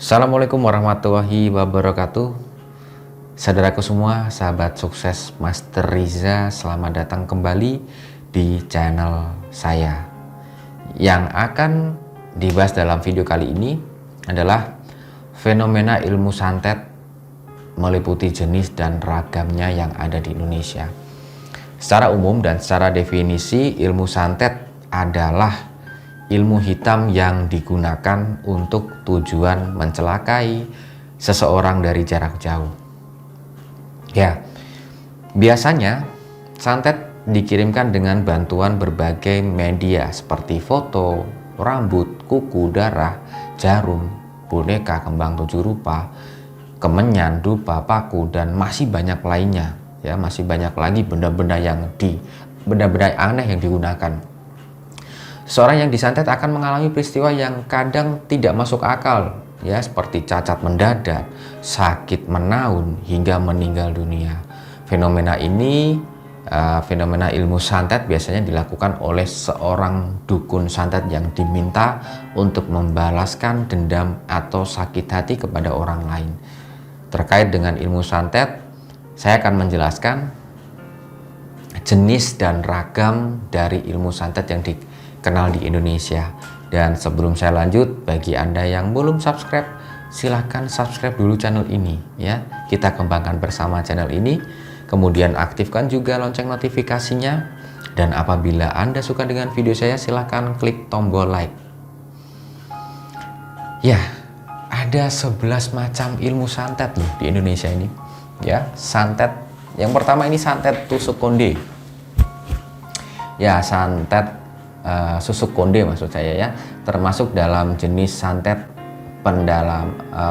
Assalamualaikum warahmatullahi wabarakatuh. Saudaraku semua, sahabat sukses Master Riza, selamat datang kembali di channel saya. Yang akan dibahas dalam video kali ini adalah fenomena ilmu santet meliputi jenis dan ragamnya yang ada di Indonesia. Secara umum dan secara definisi, ilmu santet adalah ilmu hitam yang digunakan untuk tujuan mencelakai seseorang dari jarak jauh. Ya, biasanya santet dikirimkan dengan bantuan berbagai media seperti foto, rambut, kuku, darah, jarum, boneka, kembang 7 rupa, kemenyan, dupa, paku, dan masih banyak lainnya. Ya, masih banyak lagi benda-benda aneh yang digunakan. Seorang yang disantet akan mengalami peristiwa yang kadang tidak masuk akal, ya, seperti cacat mendadak, sakit menaun, hingga meninggal dunia. Fenomena ini, fenomena ilmu santet biasanya dilakukan oleh seorang dukun santet yang diminta untuk membalaskan dendam atau sakit hati kepada orang lain. Terkait dengan ilmu santet, saya akan menjelaskan jenis dan ragam dari ilmu santet yang dikenal di Indonesia. Dan sebelum saya lanjut, bagi Anda yang belum subscribe, silahkan subscribe dulu channel ini ya. Kita kembangkan bersama channel ini. Kemudian aktifkan juga lonceng notifikasinya. Dan apabila Anda suka dengan video saya, silahkan klik tombol like. Ya, ada 11 macam ilmu santet loh di Indonesia ini. Ya, santet. Yang pertama ini santet tusuk konde. Ya, santet susuk konde maksud saya ya, termasuk dalam jenis santet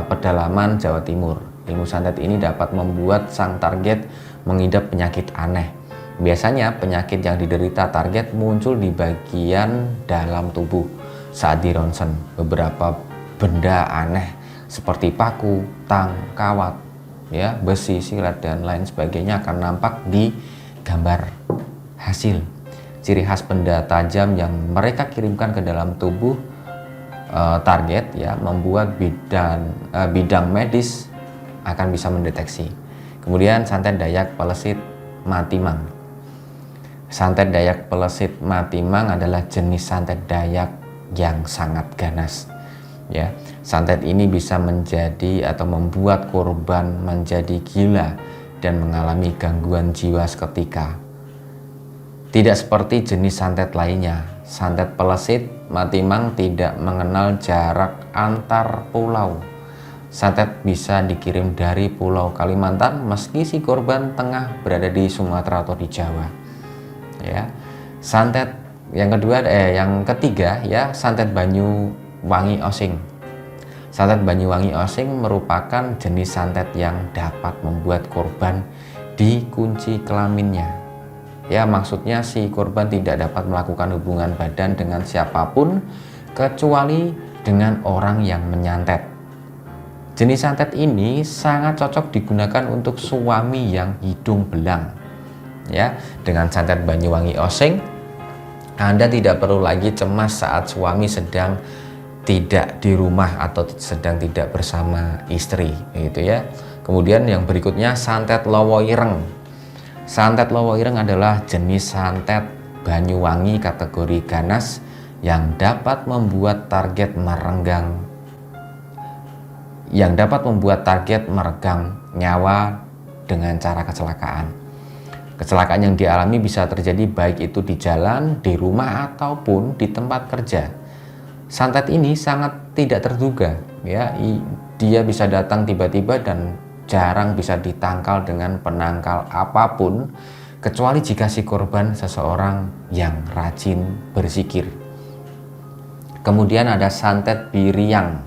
pedalaman Jawa Timur. Ilmu santet ini dapat membuat sang target mengidap penyakit aneh. Biasanya penyakit yang diderita target muncul di bagian dalam tubuh saat dironsen. Beberapa benda aneh seperti paku, tang, kawat, ya, besi, silet, dan lain sebagainya akan nampak di gambar hasil. Ciri khas benda tajam yang mereka kirimkan ke dalam tubuh target ya membuat bidang medis akan bisa mendeteksi. Kemudian santet Dayak Pelesit Matimang. Santet Dayak Pelesit Matimang adalah jenis santet Dayak yang sangat ganas. Ya, santet ini bisa menjadi atau membuat korban menjadi gila dan mengalami gangguan jiwa seketika. Tidak seperti jenis santet lainnya, santet Pelesit Matimang tidak mengenal jarak antar pulau. Santet bisa dikirim dari Pulau Kalimantan meski si korban tengah berada di Sumatera atau di Jawa. Ya, santet yang ketiga ya, santet Banyuwangi Osing. Santet Banyuwangi Osing merupakan jenis santet yang dapat membuat korban dikunci kelaminnya. Ya, maksudnya si korban tidak dapat melakukan hubungan badan dengan siapapun kecuali dengan orang yang menyantet. Jenis santet ini sangat cocok digunakan untuk suami yang hidung belang. Ya, dengan santet Banyuwangi Osing, Anda tidak perlu lagi cemas saat suami sedang tidak di rumah atau sedang tidak bersama istri, gitu ya. Kemudian yang berikutnya santet Lowo Ireng. Santet Lowo Ireng adalah jenis santet Banyuwangi kategori ganas yang dapat membuat target meregang nyawa dengan cara kecelakaan. Kecelakaan yang dialami bisa terjadi baik itu di jalan, di rumah, ataupun di tempat kerja. Santet ini sangat tidak terduga ya, dia bisa datang tiba-tiba dan jarang bisa ditangkal dengan penangkal apapun kecuali jika si korban seseorang yang rajin berzikir. Kemudian ada santet Biriang.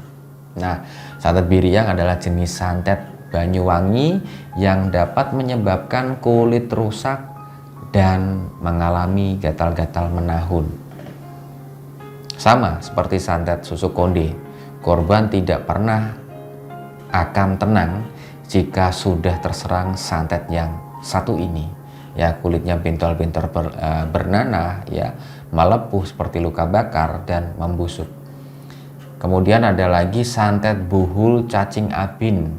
Nah, santet Biriang adalah jenis santet Banyuwangi yang dapat menyebabkan kulit rusak dan mengalami gatal-gatal menahun. Sama seperti santet susuk konde, korban tidak pernah akan tenang jika sudah terserang santet yang satu ini. Ya, kulitnya bentol-bentol bernanah ya, melepuh seperti luka bakar dan membusuk. Kemudian ada lagi santet buhul cacing abin.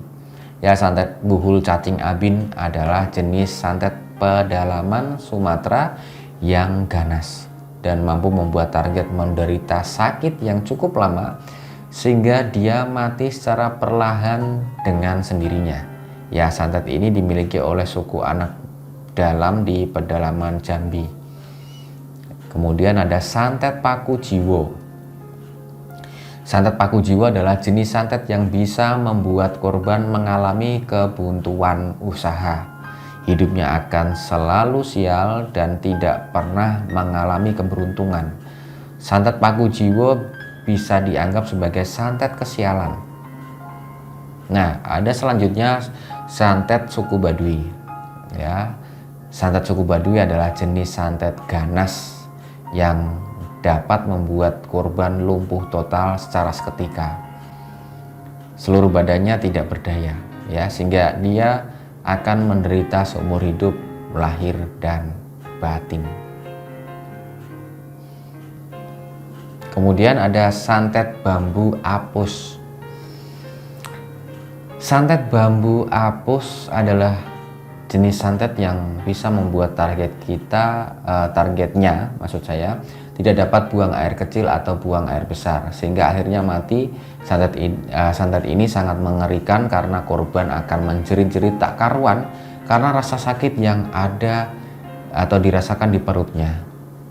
Ya, santet buhul cacing abin adalah jenis santet pedalaman Sumatera yang ganas dan mampu membuat target menderita sakit yang cukup lama sehingga dia mati secara perlahan dengan sendirinya. Ya, santet ini dimiliki oleh suku anak dalam di pedalaman Jambi. Kemudian ada santet paku jiwo. Santet paku jiwa adalah jenis santet yang bisa membuat korban mengalami kebuntuan usaha. Hidupnya akan selalu sial dan tidak pernah mengalami keberuntungan. Santet paku jiwa bisa dianggap sebagai santet kesialan. Nah, ada selanjutnya santet suku Baduy. Ya, santet suku Baduy adalah jenis santet ganas yang dapat membuat korban lumpuh total secara seketika. Seluruh badannya tidak berdaya, ya, sehingga dia akan menderita seumur hidup lahir dan batin. Kemudian ada santet bambu apus. Santet bambu apus adalah jenis santet yang bisa membuat targetnya maksud saya tidak dapat buang air kecil atau buang air besar sehingga akhirnya mati. Santet ini sangat mengerikan karena korban akan menjerit-jerit tak karuan karena rasa sakit yang ada atau dirasakan di perutnya.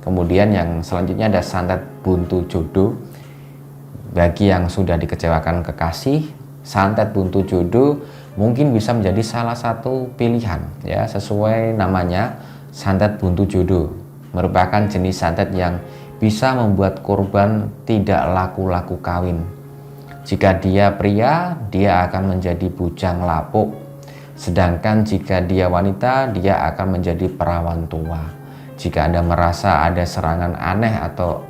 Kemudian yang selanjutnya ada santet buntu jodoh. Bagi yang sudah dikecewakan kekasih, santet buntu jodoh mungkin bisa menjadi salah satu pilihan, ya, sesuai namanya. Santet buntu jodoh merupakan jenis santet yang bisa membuat korban tidak laku-laku kawin. Jika dia pria, dia akan menjadi bujang lapuk. Sedangkan jika dia wanita, dia akan menjadi perawan tua. Jika Anda merasa ada serangan aneh atau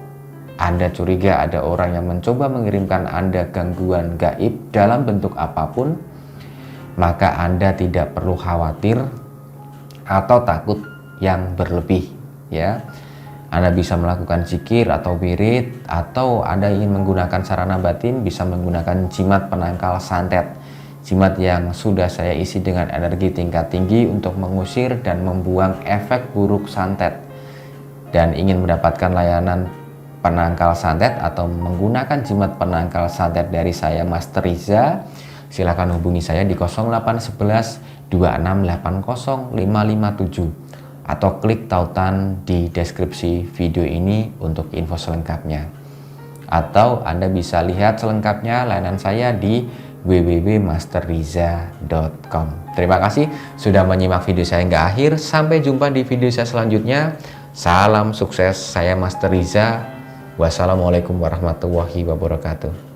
Anda curiga ada orang yang mencoba mengirimkan Anda gangguan gaib dalam bentuk apapun, maka Anda tidak perlu khawatir atau takut yang berlebih, ya. Anda bisa melakukan zikir atau wirid, atau Anda ingin menggunakan sarana batin, bisa menggunakan jimat penangkal santet. Jimat yang sudah saya isi dengan energi tingkat tinggi untuk mengusir dan membuang efek buruk santet. Dan ingin mendapatkan layanan penangkal santet atau menggunakan jimat penangkal santet dari saya, Master Riza, silakan hubungi saya di 0811 2680 557 atau klik tautan di deskripsi video ini untuk info selengkapnya. Atau Anda bisa lihat selengkapnya layanan saya di www.masterriza.com. Terima kasih sudah menyimak video saya hingga akhir. Sampai jumpa di video saya selanjutnya. Salam sukses, saya Master Riza. Wassalamualaikum warahmatullahi wabarakatuh.